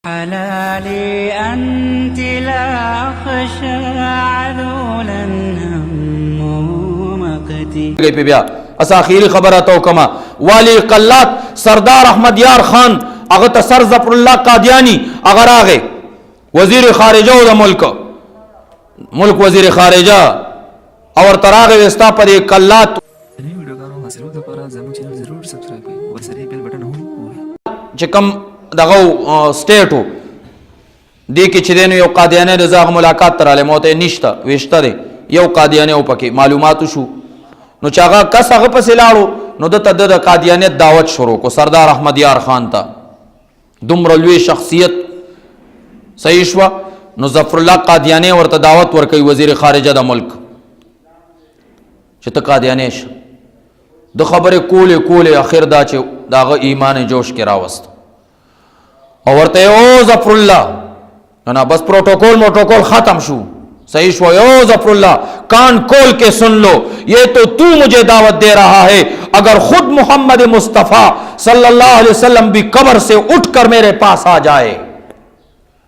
حلالي أنت لا أخشى عذولا همومكتي پہ بیا اسا آخری خبر تو کما والی قلات سردار احمد یار خان اغت سر ظفر اللہ قادیانی اگر آگے وزیر خارجہ دا ملک وزیر خارجہ اور تراغ وستا پر ایک قلات چکم دغو سٹیٹ ہو دی کی چدینو یو قادیانی رضا ملاقات ترالے موتے نشتا ویشتا دے یو قادیانی او پکی معلوماتو شو نو چاگا کس اغا پس لاڑو نو دا تد دا قادیانیت دعوت شروع کو سردار احمد یار خان تا دم رلوی شخصیت صحیح شوا نو ظفر اللہ قادیانی ورطا دعوت ورکی وزیر خارجہ دا ملک چتا قادیانیش دا خبر کول اخیر دا چے داغا ایمان جوش کے راوست اور ورطا او ظفر اللہ نا بس پروٹوکول ختم شو صحیح شو او ظفر اللہ کان کول کے سن لو یہ تو مجھے دعوت دے رہا ہے اگر خود محمد مصطفیٰ صلی اللہ علیہ وسلم بھی قبر سے اٹھ کر میرے پاس آ جائے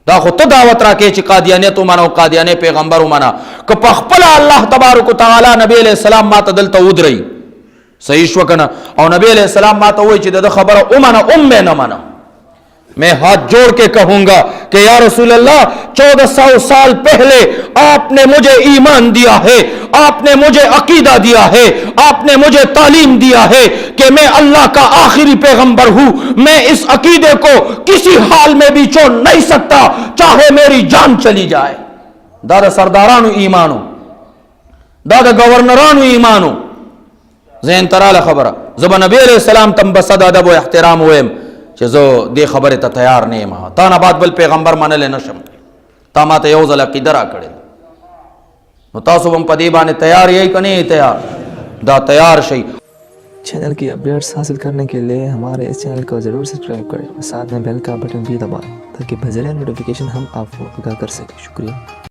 دا خود تو دعوت راکے چی قادیانیت مانا و قادیانی پیغمبر مانا کہ پخپلا اللہ تبارک و تعالی نبی علیہ السلام ماتا دلتا ود رہی صحیح شو کنا اور نبی علیہ السلام ماتا ہوئی چی دا خبر امانا میں نہ مانا میں ہاتھ جوڑ کے کہوں گا کہ یا رسول اللہ 1400 سال پہلے آپ نے مجھے ایمان دیا ہے، آپ نے مجھے عقیدہ دیا ہے، آپ نے مجھے تعلیم دیا ہے کہ میں اللہ کا آخری پیغمبر ہوں، میں اس عقیدے کو کسی حال میں بھی چھوڑ نہیں سکتا چاہے میری جان چلی جائے۔ دادا سردارانو ایمانو، دادا گورنرانو ایمانو، ذہن ترال خبرہ زبا نبی علیہ السلام تم بسد ادب و احترام ہوئیم چیزو دی خبر تا تیار نہیں مہا تانا بعد بل پیغمبر مانا لے نشم تا ما تا یوز اللہ کی درہ کڑے نو تاسو بم پدیبانے تیار یہی کنی تیار دا تیار شئی۔ چینل کی اپڈیٹس حاصل کرنے کے لیے ہمارے اس چینل کو ضرور سبسکرائب کریں، ساتھ میں بیل کا بٹن بھی دبائیں تاکہ بذریعہ نوٹیفیکیشن ہم آپ کو آگاہ کر سکیں۔ شکریہ۔